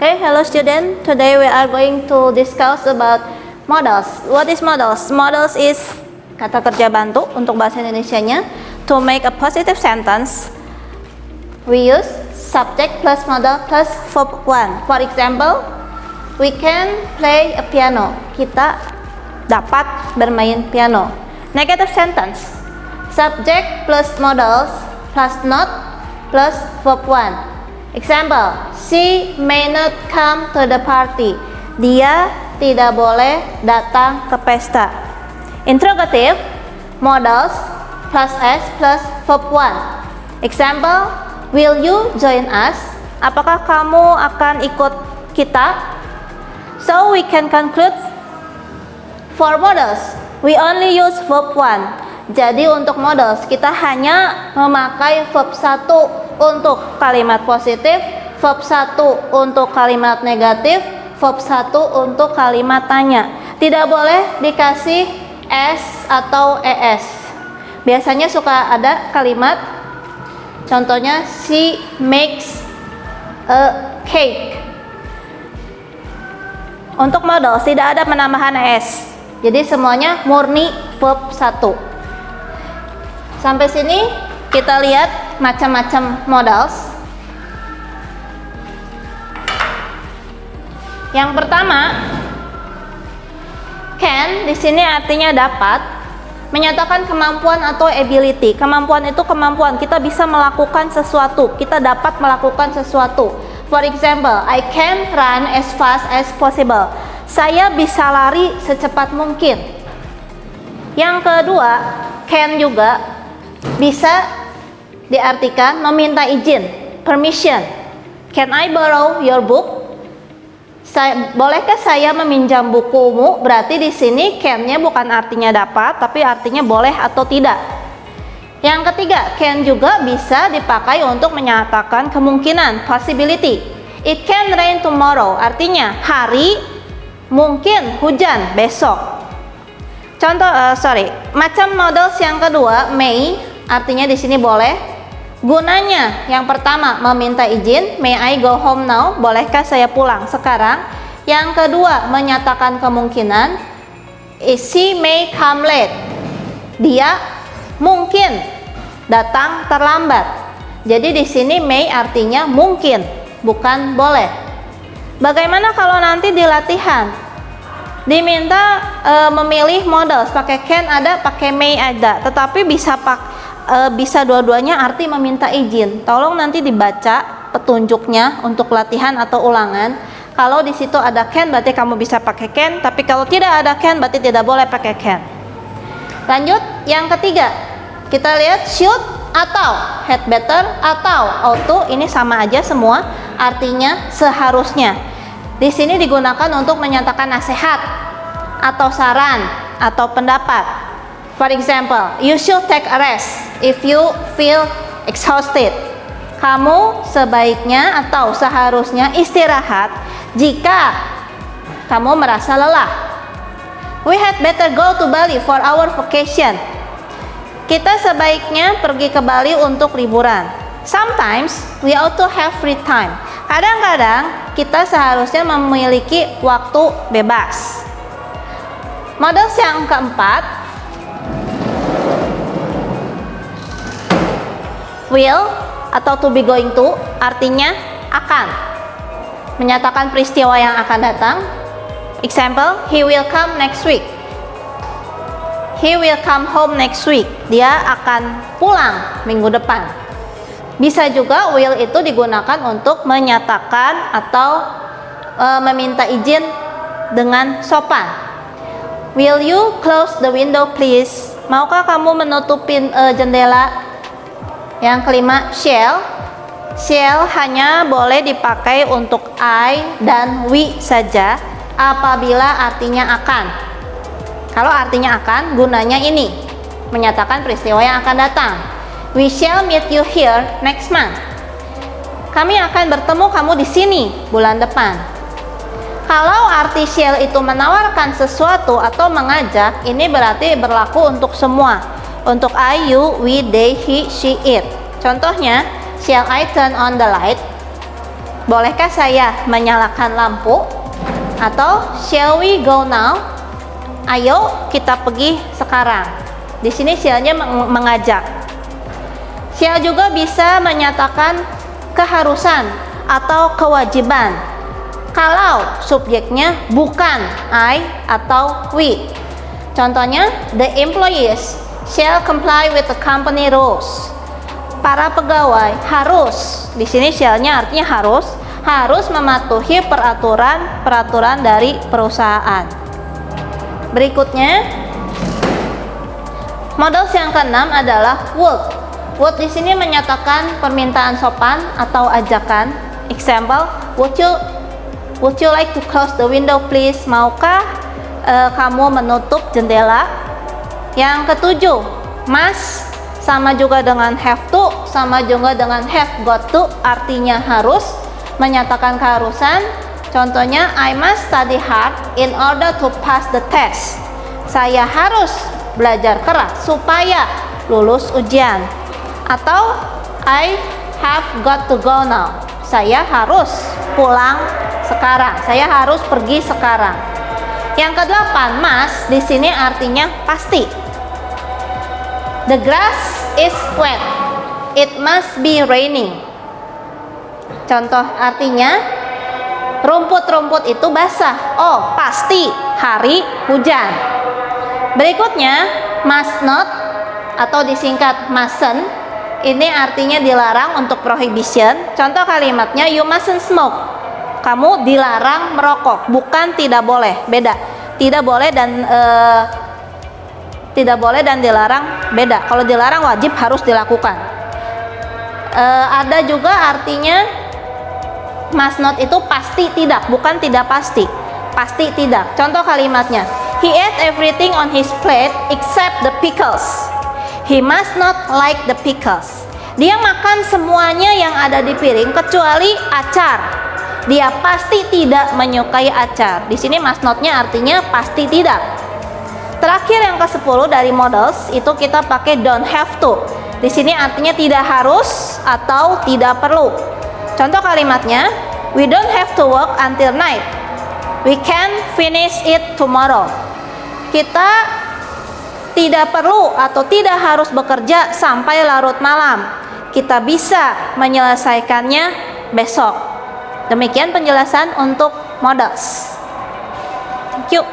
Okay, hello student. Today we are going to discuss about modals. What is modals? Modals is kata kerja bantu untuk bahasa Indonesianya. To make a positive sentence, we use subject plus modal plus verb 1. For example, we can play a piano. Kita dapat bermain piano. Negative sentence, subject plus modals plus not plus verb 1. Example, she may not come to the party. Dia tidak boleh datang ke pesta. Interrogative, modals plus s plus verb 1. Example, will you join us? Apakah kamu akan ikut kita? So we can conclude for modals, we only use verb 1. Jadi untuk modals kita hanya memakai verb 1 untuk kalimat positif, verb 1 untuk kalimat negatif, verb 1 untuk kalimat tanya. Tidak boleh dikasih s atau es. Biasanya suka ada kalimat, contohnya she makes a cake. Untuk modals tidak ada penambahan s. Jadi semuanya murni verb 1. Sampai sini kita lihat macam-macam modals. Yang pertama, can di sini artinya dapat, menyatakan kemampuan atau ability. Kemampuan itu kemampuan, kita bisa melakukan sesuatu, kita dapat melakukan sesuatu. For example, I can run as fast as possible. Saya bisa lari secepat mungkin. Yang kedua, can juga bisa diartikan meminta izin, permission. Can I borrow your book? Bolehkah saya meminjam bukumu? Berarti di sini can-nya bukan artinya dapat, tapi artinya boleh atau tidak. Yang ketiga, can juga bisa dipakai untuk menyatakan kemungkinan, possibility. It can rain tomorrow, artinya hari mungkin hujan besok. Contoh, macam modals yang kedua, may, artinya di sini boleh. Gunanya yang pertama meminta izin, may I go home now? Bolehkah saya pulang sekarang? Yang kedua menyatakan kemungkinan, she may come late. Dia mungkin datang terlambat. Jadi di sini may artinya mungkin, bukan boleh. Bagaimana kalau nanti di latihan diminta memilih modals, pakai can ada, pakai may ada, tetapi bisa dua-duanya arti meminta izin. Tolong nanti dibaca petunjuknya untuk latihan atau ulangan. Kalau di situ ada can berarti kamu bisa pakai can, tapi kalau tidak ada can berarti tidak boleh pakai can. Lanjut, yang ketiga kita lihat should atau had better atau ought to, ini sama aja semua, artinya seharusnya. Di sini digunakan untuk menyatakan nasihat atau saran atau pendapat. For example, you should take a rest if you feel exhausted. Kamu sebaiknya atau seharusnya istirahat jika kamu merasa lelah. We had better go to Bali for our vacation. Kita sebaiknya pergi ke Bali untuk liburan. Sometimes we ought to have free time. Kadang-kadang kita seharusnya memiliki waktu bebas. Modals yang keempat, will atau to be going to, artinya akan, menyatakan peristiwa yang akan datang. Example, he will come next week. He will come home next week. Dia akan pulang minggu depan. Bisa juga will itu digunakan untuk menyatakan atau meminta izin dengan sopan. Will you close the window please? Maukah kamu menutupin jendela? Yang kelima, shall. Shall hanya boleh dipakai untuk I dan we saja apabila artinya akan. Kalau artinya akan, gunanya ini, menyatakan peristiwa yang akan datang. We shall meet you here next month. Kami akan bertemu kamu di sini bulan depan. Kalau arti shall itu menawarkan sesuatu atau mengajak, ini berarti berlaku untuk semua. Untuk I, you, we, they, he, she, it. Contohnya, shall I turn on the light? Bolehkah saya menyalakan lampu? Atau shall we go now? Ayo kita pergi sekarang. Di sini shall-nya mengajak. Shall juga bisa menyatakan keharusan atau kewajiban. Kalau subjeknya bukan I atau we. Contohnya, the employees shall comply with the company rules. Para pegawai harus, di sini shall-nya artinya harus mematuhi peraturan dari perusahaan. Berikutnya, model yang keenam adalah would. Would di sini menyatakan permintaan sopan atau ajakan. Example, would you like to close the window please? Maukah kamu menutup jendela? Yang ketujuh, must sama juga dengan have to, sama juga dengan have got to, artinya harus, menyatakan keharusan. Contohnya, I must study hard in order to pass the test. Saya harus belajar keras supaya lulus ujian. Atau I have got to go now. Saya harus pulang sekarang. Saya harus pergi sekarang. Yang kedelapan, must di sini artinya pasti. The grass is wet. It must be raining. Contoh artinya, rumput-rumput itu basah. Oh, pasti hari hujan. Berikutnya, must not atau disingkat mustn't. Ini artinya dilarang untuk prohibition. Contoh kalimatnya, you mustn't smoke. Kamu dilarang merokok, bukan tidak boleh. Beda. Tidak boleh dan dilarang beda. Kalau dilarang wajib harus dilakukan. Ada juga artinya must not itu pasti tidak, bukan tidak pasti. Pasti tidak. Contoh kalimatnya, he ate everything on his plate except the pickles. He must not like the pickles. Dia makan semuanya yang ada di piring kecuali acar. Dia pasti tidak menyukai acar. Di sini must not-nya artinya pasti tidak. Terakhir yang ke-10 dari models itu kita pakai don't have to. Di sini artinya tidak harus atau tidak perlu. Contoh kalimatnya, we don't have to work until night. We can finish it tomorrow. Kita tidak perlu atau tidak harus bekerja sampai larut malam. Kita bisa menyelesaikannya besok. Demikian penjelasan untuk models. Thank you.